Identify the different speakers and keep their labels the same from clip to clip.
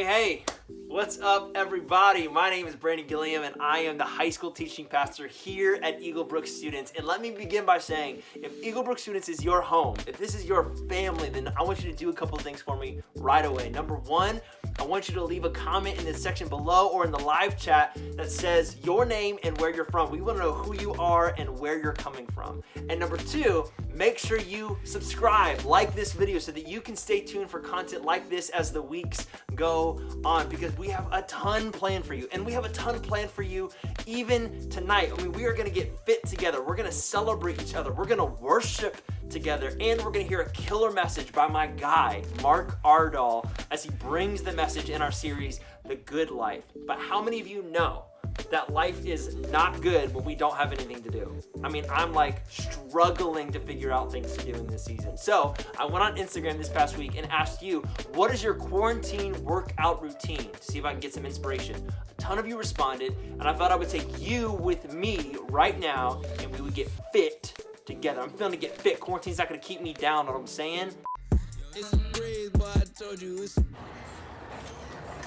Speaker 1: Hey, what's up everybody? My name is Brandon Gilliam and I am the high school teaching pastor here at Eagle Brook Students. And let me begin by saying, if Eagle Brook Students is your home, if this is your family, then I want you to do a couple of things for me right away. Number one, I want you to leave a comment in the section below or in the live chat that says your name and where you're from. We want to know who you are and where you're coming from. And number two, make sure you subscribe, like this video so that you can stay tuned for content like this as the weeks go on, because we have a ton planned for you. And we have a ton planned for you even tonight. I mean, we are going to get fit together. We're going to celebrate each other. We're going to worship together, and we're going to hear a killer message by my guy, Mark Ardall, as he brings the message in our series, The Good Life. But how many of you know that life is not good when we don't have anything to do? I mean, I'm like struggling to figure out things to do in this season. So I went on Instagram this past week and asked you, what is your quarantine workout routine? To see if I can get some inspiration. A ton of you responded, and I thought I would take you with me right now and we would get fit together. I'm feeling to get fit. Quarantine's not gonna keep me down, know what I'm saying?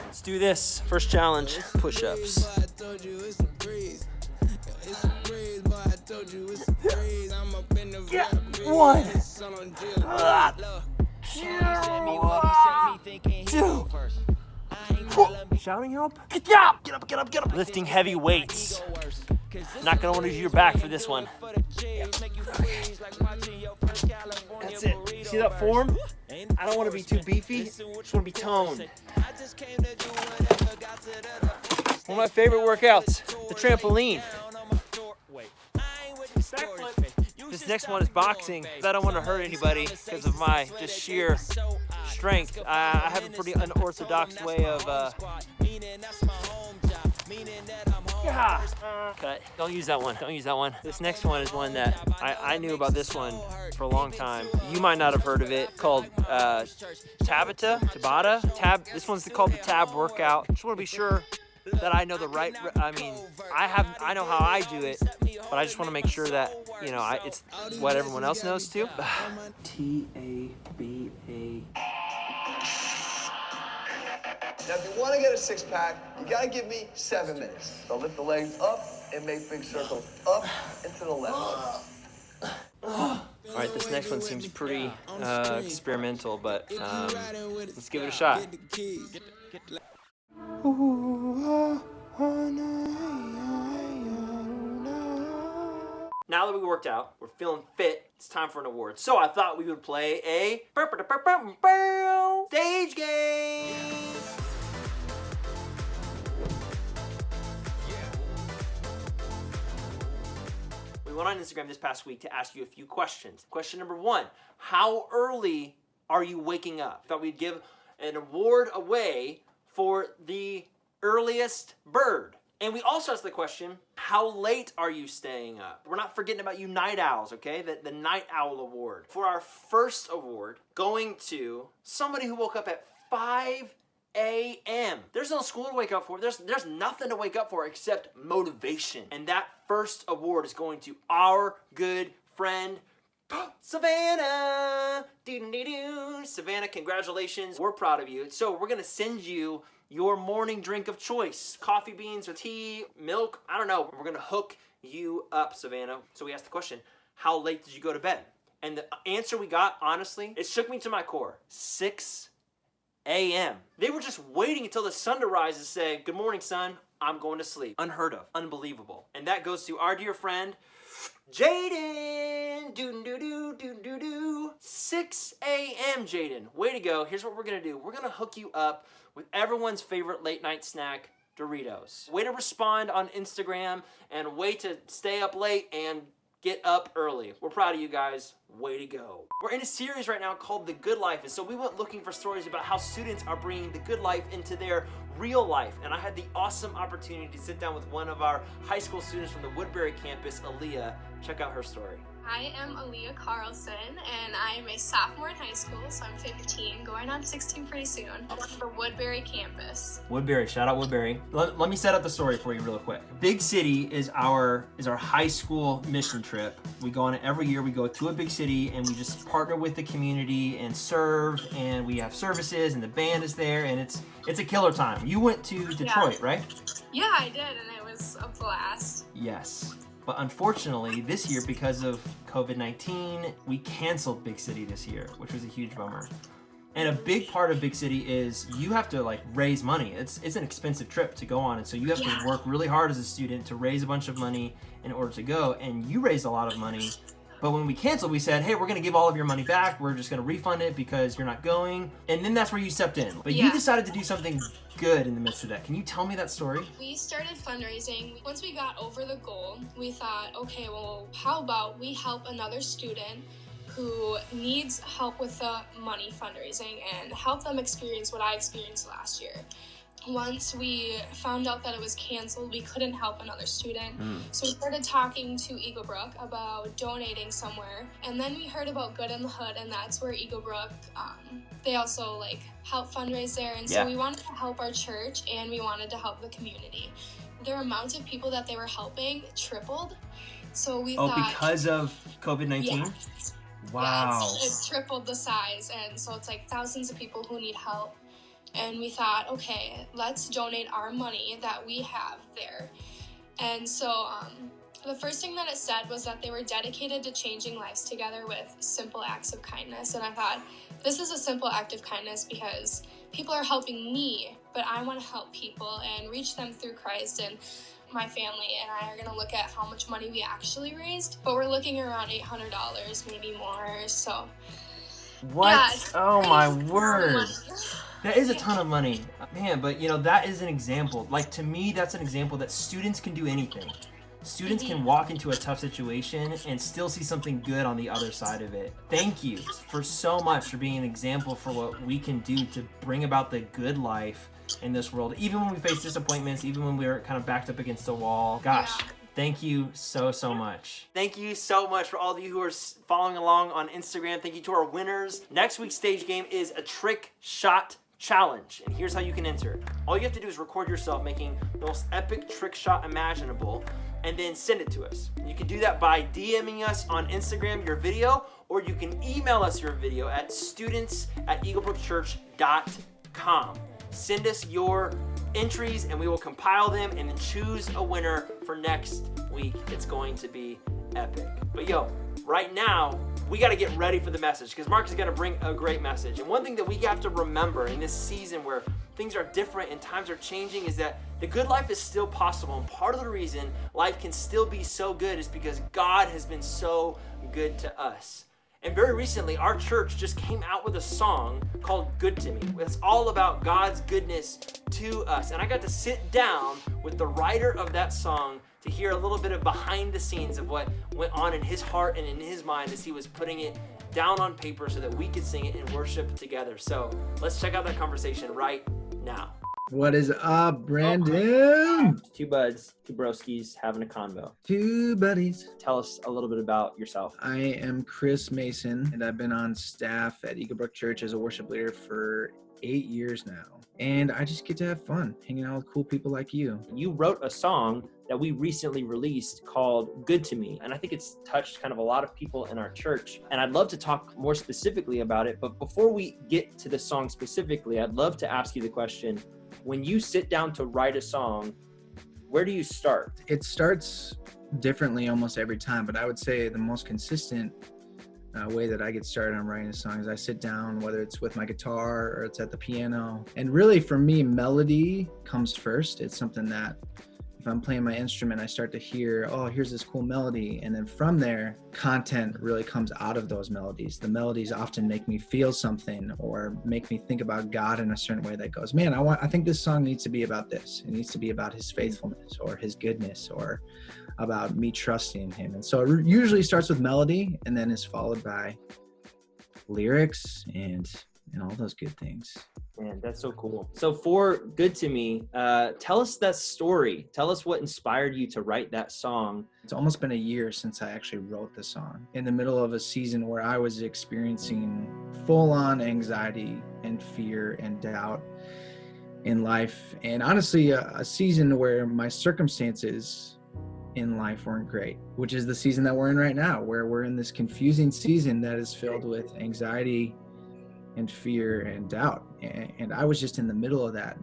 Speaker 1: Let's do this. First challenge, push-ups. Yeah, one. Two. Shouting help? Get up, get up, get up, get up. Lifting heavy weights. Not gonna want to use your back for this one. That's it. See that form? I don't want to be too beefy. I just want to be toned. One of my favorite workouts, the trampoline. This next one is boxing. I don't want to hurt anybody because of my just sheer strength. I have a pretty unorthodox way of cut. Don't use that one. Don't use that one. This next one is one that I knew about this one for a long time. You might not have heard of it. Called Tabata. This one's called the Tab workout. Just want to be sure that I know the right. I mean, I know how I do it, but I just want to make sure that it's what everyone else knows too. TABA.
Speaker 2: Now, if you want to get a six-pack, you got to give me 7 minutes. So lift the legs up and make big circles up and to the left.
Speaker 1: All right, this next one seems pretty experimental, but let's give it a shot. Now that we worked out, we're feeling fit, it's time for an award. So I thought we would play a stage game. We went on Instagram this past week to ask you a few questions. Question number one, how early are you waking up? Thought we'd give an award away for the earliest bird. And we also asked the question, how late are you staying up? We're not forgetting about you night owls, okay? The Night Owl Award. For our first award, going to somebody who woke up at 5 a.m. There's no school to wake up for. There's nothing to wake up for except motivation. And that first award is going to our good friend, Savannah. Savannah, congratulations. We're proud of you. So we're gonna send you your morning drink of choice. Coffee beans or tea, milk, I don't know. We're gonna hook you up, Savannah. So we asked the question, how late did you go to bed? And the answer we got, honestly, it shook me to my core. 6 a.m. They were just waiting until the sun to rise and say, good morning, son, I'm going to sleep. Unheard of, unbelievable. And that goes to our dear friend, Jaden. 6 a.m. Jaden. Way to go. Here's what we're gonna do. We're gonna hook you up with everyone's favorite late night snack, Doritos. Way to respond on Instagram and way to stay up late and get up early. We're proud of you guys. Way to go. We're in a series right now called The Good Life, and so we went looking for stories about how students are bringing the good life into their real life. And I had the awesome opportunity to sit down with one of our high school students from the Woodbury campus, Aaliyah. Check out her story.
Speaker 3: I am Aaliyah Carlson, and I am a sophomore in high school, so I'm 15, going on 16 pretty soon, for Woodbury campus.
Speaker 1: Woodbury, shout out Woodbury. Let me set up the story for you real quick. Big City is our high school mission trip. We go on it every year. We go to a big city and we just partner with the community and serve, and we have services and the band is there, and it's a killer time. You went to Detroit, right?
Speaker 3: Yeah, I did, and it was a blast.
Speaker 1: Yes. But unfortunately, this year, because of COVID-19, we canceled Big City this year, which was a huge bummer. And a big part of Big City is you have to raise money. It's an expensive trip to go on, and so you have to work really hard as a student to raise a bunch of money in order to go. And you raised a lot of money, but when we canceled, we said, hey, we're gonna give all of your money back. We're just gonna refund it because you're not going. And then that's where you stepped in. But you decided to do something good in the midst of that. Can you tell me that story?
Speaker 3: We started fundraising. Once we got over the goal, we thought, okay, well, how about we help another student who needs help with the money fundraising and help them experience what I experienced last year. Once we found out that it was canceled, we couldn't help another student. So we started talking to Eagle Brook about donating somewhere. And then we heard about Good in the Hood, and that's where Eagle Brook, they also help fundraise there. And so we wanted to help our church, and we wanted to help the community. The amount of people that they were helping tripled. So we thought,
Speaker 1: because of COVID-19?
Speaker 3: Yeah.
Speaker 1: Wow.
Speaker 3: Yeah, it tripled the size. And so it's thousands of people who need help. And we thought, okay, let's donate our money that we have there. And so the first thing that it said was that they were dedicated to changing lives together with simple acts of kindness. And I thought, this is a simple act of kindness because people are helping me, but I want to help people and reach them through Christ. And my family and I are going to look at how much money we actually raised, but we're looking around $800, maybe more. So
Speaker 1: what?
Speaker 3: Yeah,
Speaker 1: oh my word. That is a ton of money, man. But that is an example. To me, that's an example that students can do anything. Students can walk into a tough situation and still see something good on the other side of it. Thank you for so much for being an example for what we can do to bring about the good life in this world. Even when we face disappointments, even when we're kind of backed up against the wall. Gosh. Thank you so much. Thank you so much for all of you who are following along on Instagram. Thank you to our winners. Next week's stage game is a trick shot challenge, and here's how you can enter. All you have to do is record yourself making the most epic trick shot imaginable and then send it to us. You can do that by DMing us on Instagram your video, or you can email us your video at students@eaglebrookchurch.com. Send us your entries and we will compile them and then choose a winner for next week. It's going to be epic. But right now, we got to get ready for the message because Mark is going to bring a great message. And one thing that we have to remember in this season where things are different and times are changing is that the good life is still possible. And part of the reason life can still be so good is because God has been so good to us. And very recently, our church just came out with a song called Good to Me. It's all about God's goodness to us. And I got to sit down with the writer of that song to hear a little bit of behind the scenes of what went on in his heart and in his mind as he was putting it down on paper so that we could sing it and worship together. So let's check out that conversation right now.
Speaker 4: What is up, Brandon?
Speaker 1: Two buds, two broskies having a convo.
Speaker 4: Two buddies.
Speaker 1: Tell us a little bit about yourself.
Speaker 4: I am Chris Mason, and I've been on staff at Eagle Brook Church as a worship leader for 8 years now. And I just get to have fun hanging out with cool people like you.
Speaker 1: You wrote a song that we recently released called Good to Me. And I think it's touched kind of a lot of people in our church. And I'd love to talk more specifically about it. But before we get to the song specifically, I'd love to ask you the question, when you sit down to write a song, where do you start?
Speaker 4: It starts differently almost every time, but I would say the most consistent way that I get started on writing a song is I sit down, whether it's with my guitar or it's at the piano. And really for me, melody comes first. It's something that if I'm playing my instrument, I start to hear, oh, here's this cool melody. And then from there, content really comes out of those melodies. The melodies often make me feel something or make me think about God in a certain way that goes, man, I think this song needs to be about this. It needs to be about his faithfulness or his goodness or about me trusting him. And so it usually starts with melody and then is followed by lyrics and and all those good things.
Speaker 1: Man, that's so cool. So for Good to Me, tell us that story. Tell us what inspired you to write that song.
Speaker 4: It's almost been a year since I actually wrote the song, in the middle of a season where I was experiencing full-on anxiety and fear and doubt in life. And honestly, a season where my circumstances in life weren't great, which is the season that we're in right now, where we're in this confusing season that is filled with anxiety and fear and doubt. And I was just in the middle of that.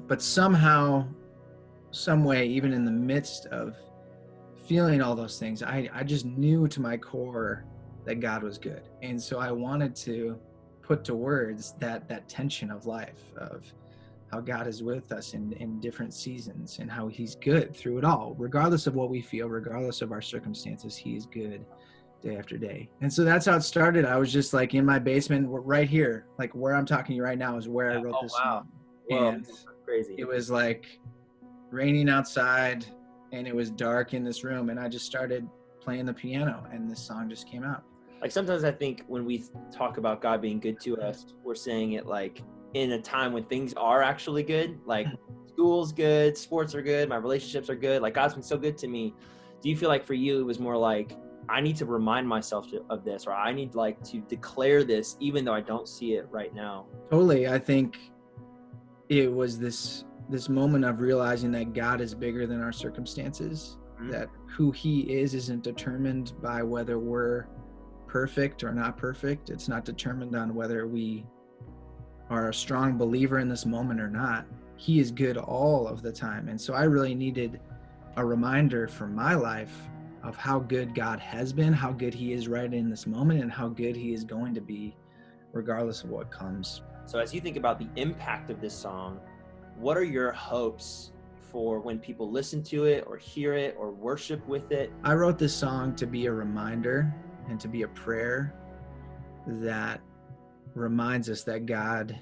Speaker 4: But somehow, some way, even in the midst of feeling all those things, I just knew to my core that God was good. And so I wanted to put to words that tension of life, of how God is with us in different seasons, and how he's good through it all, regardless of what we feel, regardless of our circumstances. He is good day after day. And so that's how it started. I was just like in my basement right here, like where I'm talking to you right now is where I wrote this song.
Speaker 1: Whoa,
Speaker 4: And
Speaker 1: that's crazy.
Speaker 4: it was like raining outside and it was dark in this room, and I just started playing the piano and this song just came out.
Speaker 1: Like sometimes I think when we talk about God being good to us, we're saying it like in a time when things are actually good, like school's good, sports are good, my relationships are good, like God's been so good to me. Do you feel like for you it was more like, I need to remind myself of this, or I need like to declare this even though I don't see it right now?
Speaker 4: Totally. I think it was this moment of realizing that God is bigger than our circumstances, that who he is isn't determined by whether we're perfect or not perfect. It's not determined on whether we are a strong believer in this moment or not. He is good all of the time. And so I really needed a reminder for my life of how good God has been, how good he is right in this moment, and how good he is going to be regardless of what comes.
Speaker 1: So as you think about the impact of this song, what are your hopes for when people listen to it or hear it or worship with it?
Speaker 4: I wrote this song to be a reminder and to be a prayer that reminds us that God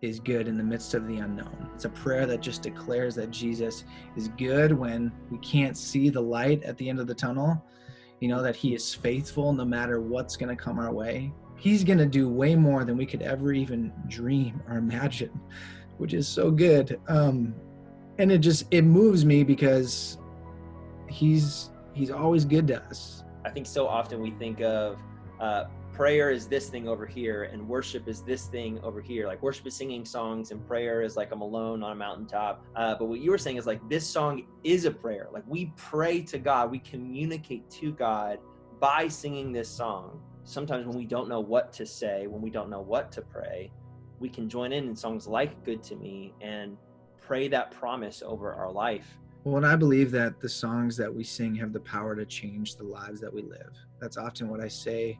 Speaker 4: is good in the midst of the unknown. It's a prayer that just declares that Jesus is good when we can't see the light at the end of the tunnel, you know, that he is faithful no matter what's going to come our way. He's going to do way more than we could ever even dream or imagine, which is so good. And it moves me because he's always good to us.
Speaker 1: I think so often we think of prayer is this thing over here and worship is this thing over here. Like worship is singing songs and prayer is like I'm alone on a mountaintop. But what you were saying is like this song is a prayer. Like we pray to God, we communicate to God by singing this song. Sometimes when we don't know what to say, when we don't know what to pray, we can join in songs like Good to Me and pray that promise over our life.
Speaker 4: Well, and I believe that the songs that we sing have the power to change the lives that we live. That's often what I say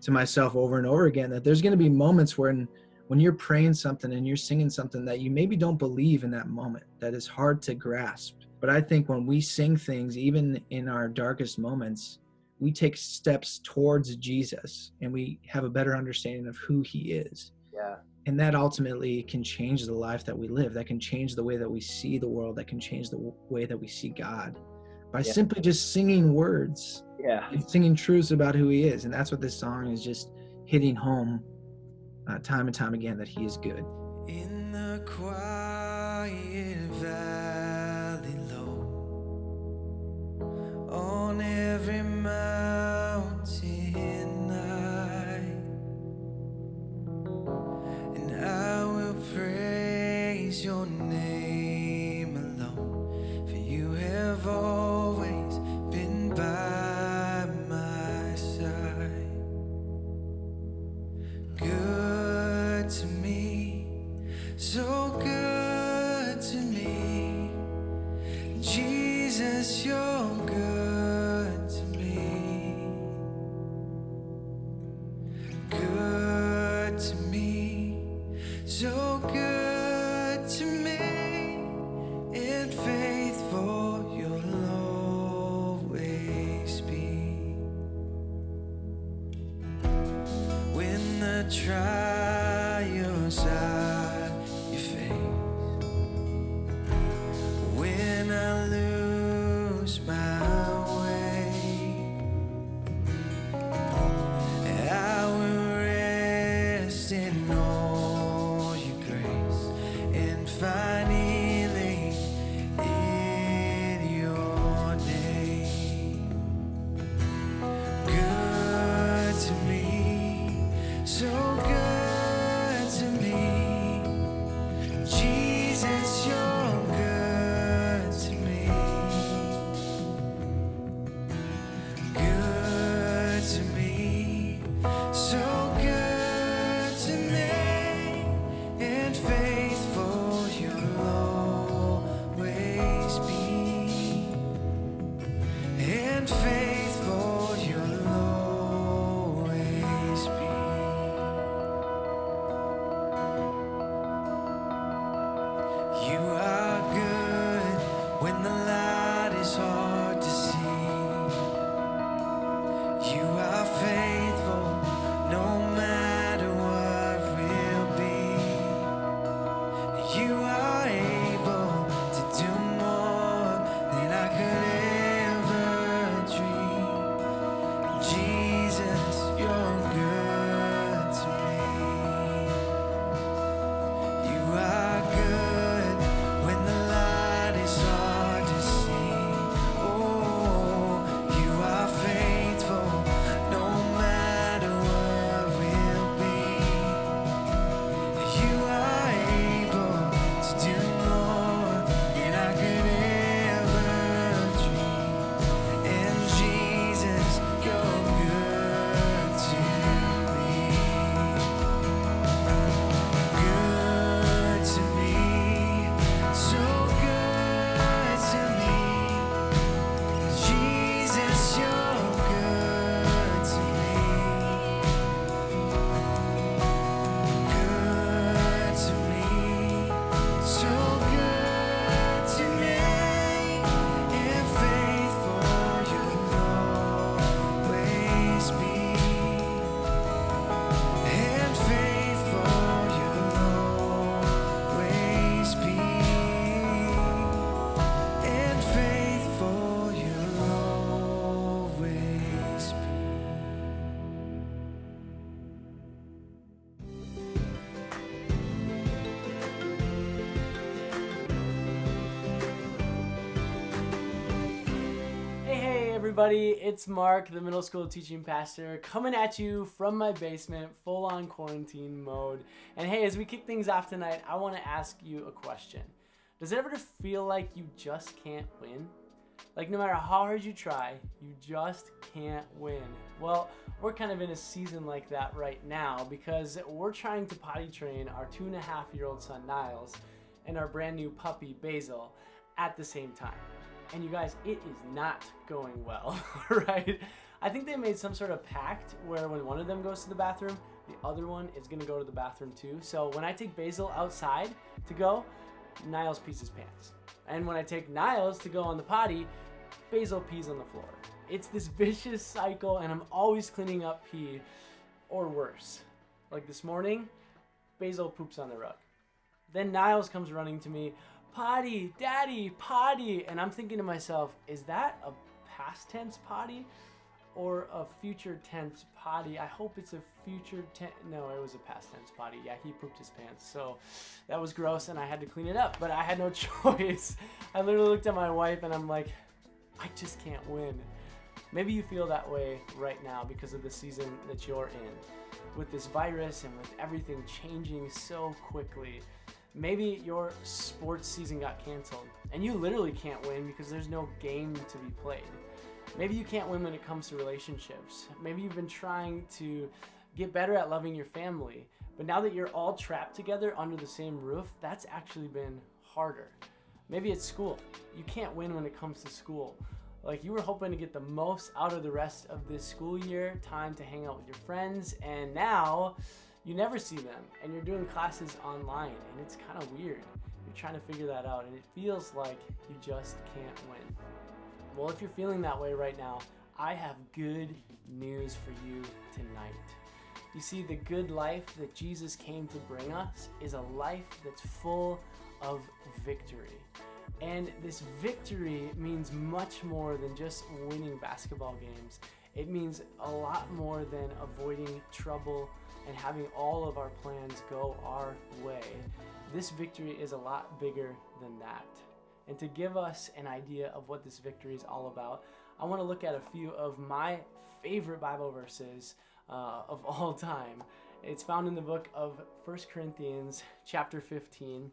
Speaker 4: to myself over and over again, that there's going to be moments when you're praying something and you're singing something that you maybe don't believe in that moment, that is hard to grasp. But I think when we sing things, even in our darkest moments, we take steps towards Jesus and we have a better understanding of who he is.
Speaker 1: Yeah.
Speaker 4: And that ultimately can change the life that we live. That can change the way that we see the world. That can change the way that we see God by simply just singing words and singing truths about who he is. And that's what this song is just hitting home time and time again, that he is good.
Speaker 5: In the quiet valley low, on every mountain high, and I will praise your name alone, for you have always been by my side. Good to me, so good to me, Jesus, you're good to me. Good to me, so good to me, and faithful you'll always be. When the trials you face, when I lose my way, I will
Speaker 6: everybody, it's Mark, the middle school teaching pastor, coming at you from my basement, full-on quarantine mode. And hey, as we kick things off tonight, I want to ask you a question. Does it ever feel like you just can't win? Like no matter how hard you try, you just can't win. Well, we're kind of in a season like that right now because we're trying to potty train our 2.5-year-old son Niles and our brand new puppy Basil at the same time. And you guys, it is not going well, right? I think they made some sort of pact where when one of them goes to the bathroom, the other one is gonna go to the bathroom too. So when I take Basil outside to go, Niles pees his pants. And when I take Niles to go on the potty, Basil pees on the floor. It's this vicious cycle, and I'm always cleaning up pee, or worse. Like this morning, Basil poops on the rug. Then Niles comes running to me, potty, daddy, potty. And I'm thinking to myself, is that a past tense potty or a future tense potty? I hope it's a future tense. No, it was a past tense potty. Yeah, he pooped his pants. So that was gross and I had to clean it up, but I had no choice. I literally looked at my wife and I'm like, I just can't win. Maybe you feel that way right now because of the season that you're in. With this virus and with everything changing so quickly, maybe your sports season got canceled and you literally can't win because there's no game to be played. Maybe you can't win when it comes to relationships. Maybe you've been trying to get better at loving your family, but now that you're all trapped together under the same roof, that's actually been harder. Maybe it's school. You can't win when it comes to school. Like you were hoping to get the most out of the rest of this school year, time to hang out with your friends, and now you never see them and you're doing classes online and it's kind of weird. You're trying to figure that out and it feels like you just can't win. Well, if you're feeling that way right now, I have good news for you tonight. You see, the good life that Jesus came to bring us is a life that's full of victory. And this victory means much more than just winning basketball games. It means a lot more than avoiding trouble and having all of our plans go our way. This victory is a lot bigger than that. And to give us an idea of what this victory is all about, I want to look at a few of my favorite Bible verses of all time. It's found in the book of 1 Corinthians chapter 15.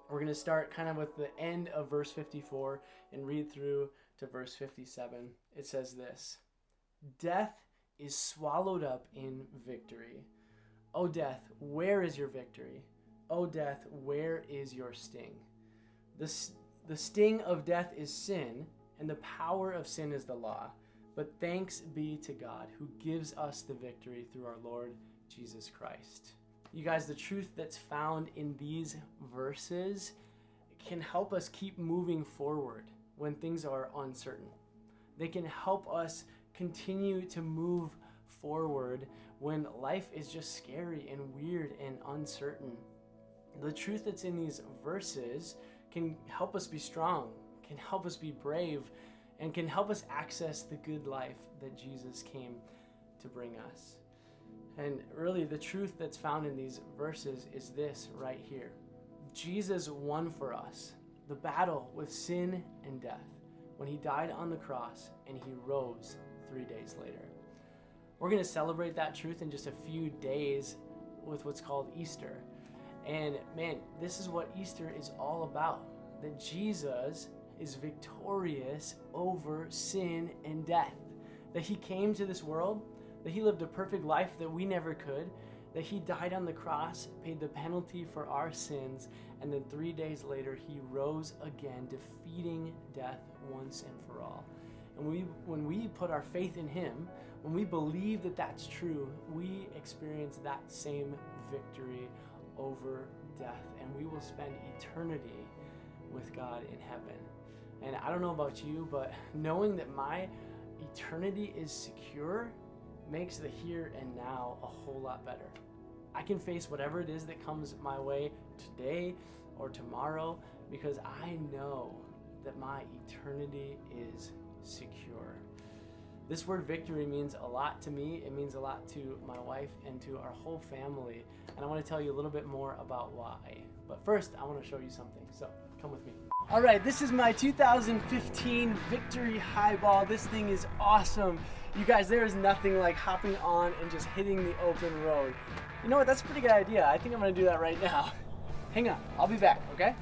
Speaker 6: We're going to start kind of with the end of verse 54 and read through to verse 57. It says this: Death is swallowed up in victory. O death, where is your victory? O death, where is your sting? The sting of death is sin, and the power of sin is the law. But thanks be to God who gives us the victory through our Lord Jesus Christ. You guys, the truth that's found in these verses can help us keep moving forward when things are uncertain. They can help us continue to move forward when life is just scary and weird and uncertain. The truth that's in these verses can help us be strong, can help us be brave, and can help us access the good life that Jesus came to bring us. And really, the truth that's found in these verses is this right here. Jesus won for us the battle with sin and death when he died on the cross and he rose 3 days later. We're going to celebrate that truth in just a few days with what's called Easter. And man, this is what Easter is all about. That Jesus is victorious over sin and death. That he came to this world, that he lived a perfect life that we never could, that he died on the cross, paid the penalty for our sins, and then 3 days later he rose again, defeating death once and for all. And when we put our faith in him, when we believe that that's true, we experience that same victory over death, and we will spend eternity with God in heaven. And I don't know about you, but knowing that my eternity is secure makes the here and now a whole lot better. I can face whatever it is that comes my way today or tomorrow because I know that my eternity is secure. This word victory means a lot to me. It means a lot to my wife and to our whole family. And I want to tell you a little bit more about why. But first, I want to show you something, so come with me. All right, this is my 2015 Victory Highball. This thing is awesome. You guys, there is nothing like hopping on and just hitting the open road. You know what, that's a pretty good idea. I think I'm gonna do that right now. Hang on, I'll be back, okay?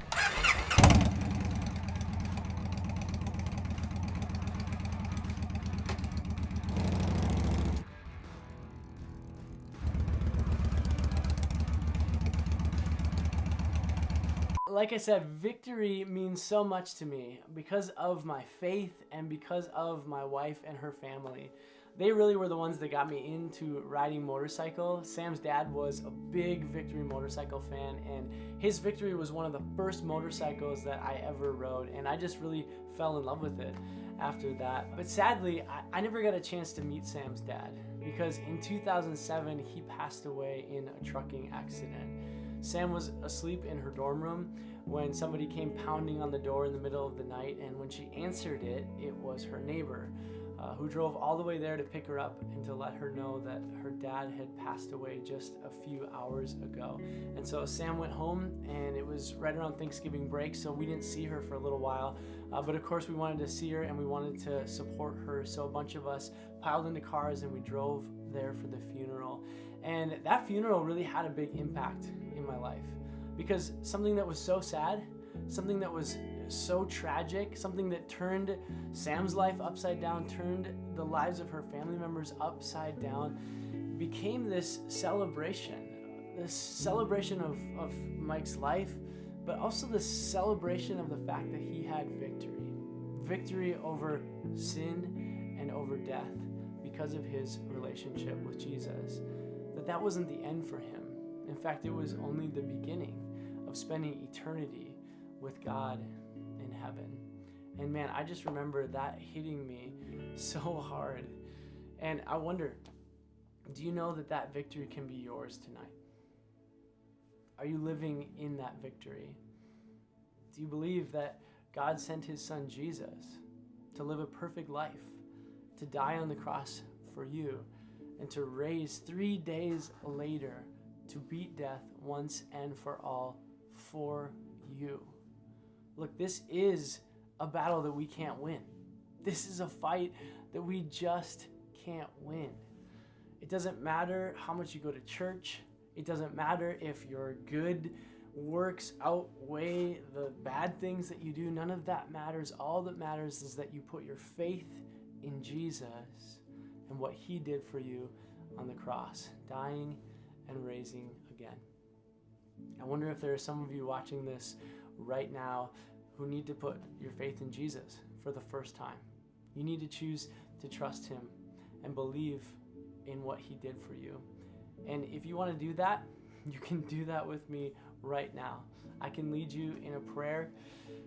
Speaker 6: Like I said, victory means so much to me because of my faith and because of my wife and her family. They really were the ones that got me into riding motorcycle. Sam's dad was a big Victory motorcycle fan, and his Victory was one of the first motorcycles that I ever rode, and I just really fell in love with it after that. But sadly, I never got a chance to meet Sam's dad because in 2007, he passed away in a trucking accident. Sam was asleep in her dorm room when somebody came pounding on the door in the middle of the night, and when she answered it, it was her neighbor who drove all the way there to pick her up and to let her know that her dad had passed away just a few hours ago. And so Sam went home, and it was right around Thanksgiving break, so we didn't see her for a little while. But of course we wanted to see her and we wanted to support her, so a bunch of us piled into cars and we drove there for the funeral. And that funeral really had a big impact in my life because something that was so sad, something that was so tragic, something that turned Sam's life upside down, turned the lives of her family members upside down, became this celebration of Mike's life, but also this celebration of the fact that he had victory over sin and over death because of his relationship with Jesus. That wasn't the end for him. In fact, it was only the beginning of spending eternity with God in heaven. And man, I just remember that hitting me so hard. And I wonder, do you know that that victory can be yours tonight? Are you living in that victory? Do you believe that God sent his son Jesus to live a perfect life, to die on the cross for you, and to raise 3 days later to beat death once and for all for you? Look, this is a battle that we can't win. This is a fight that we just can't win. It doesn't matter how much you go to church. It doesn't matter if your good works outweigh the bad things that you do. None of that matters. All that matters is that you put your faith in Jesus and what he did for you on the cross, dying and raising again. I wonder if there are some of you watching this right now who need to put your faith in Jesus for the first time. You need to choose to trust him and believe in what he did for you. And if you want to do that, you can do that with me right now. I can lead you in a prayer,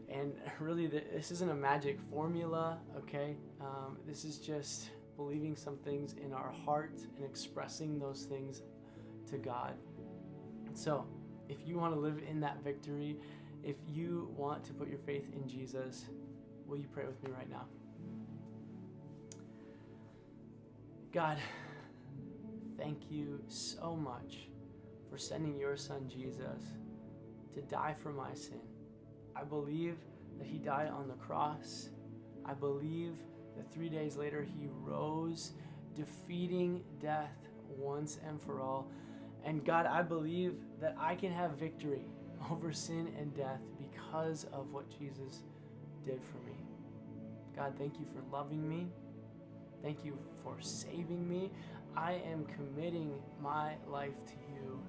Speaker 6: and really this isn't a magic formula, okay? This is just believing some things in our heart and expressing those things to God. So if you want to live in that victory, if you want to put your faith in Jesus, will you pray with me right now? God, thank you so much for sending your son Jesus to die for my sin. I believe that he died on the cross. I believe that 3 days later he rose, defeating death once and for all. And God, I believe that I can have victory over sin and death because of what Jesus did for me. God, thank you for loving me. Thank you for saving me. I am committing my life to you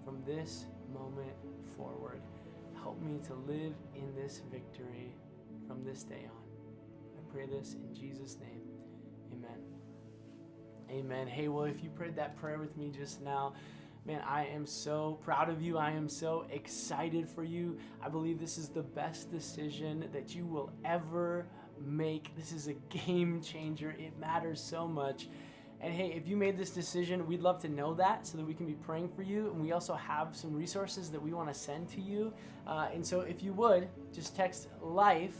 Speaker 6: from this moment forward. Help me to live in this victory from this day on. I pray this in Jesus' name. Amen. Amen. Hey, well, if you prayed that prayer with me just now, man, I am so proud of you. I am so excited for you. I believe this is the best decision that you will ever make. This is a game changer. It matters so much. And hey, if you made this decision, we'd love to know that so that we can be praying for you. And we also have some resources that we want to send to you. And so if you would, just text LIFE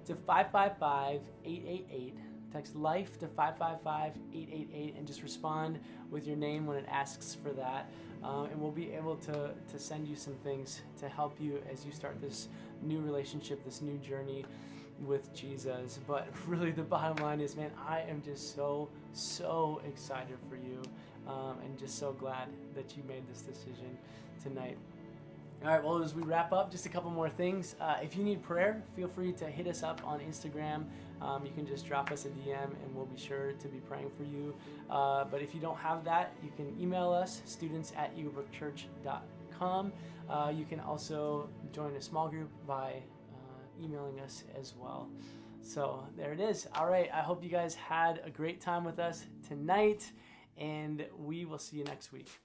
Speaker 6: to 555-888. Text LIFE to 555-888 and just respond with your name when it asks for that. and we'll be able to send you some things to help you as you start this new relationship, this new journey with Jesus. But really the bottom line is, man, I am just so excited for you, and just so glad that you made this decision tonight. All right, well, as we wrap up, just a couple more things. If you need prayer, feel free to hit us up on Instagram. You can just drop us a DM and we'll be sure to be praying for you. But if you don't have that, you can email us, students@eaglebrookchurch.com. You can also join a small group by emailing us as well. So there it is. All right, I hope you guys had a great time with us tonight, and we will see you next week.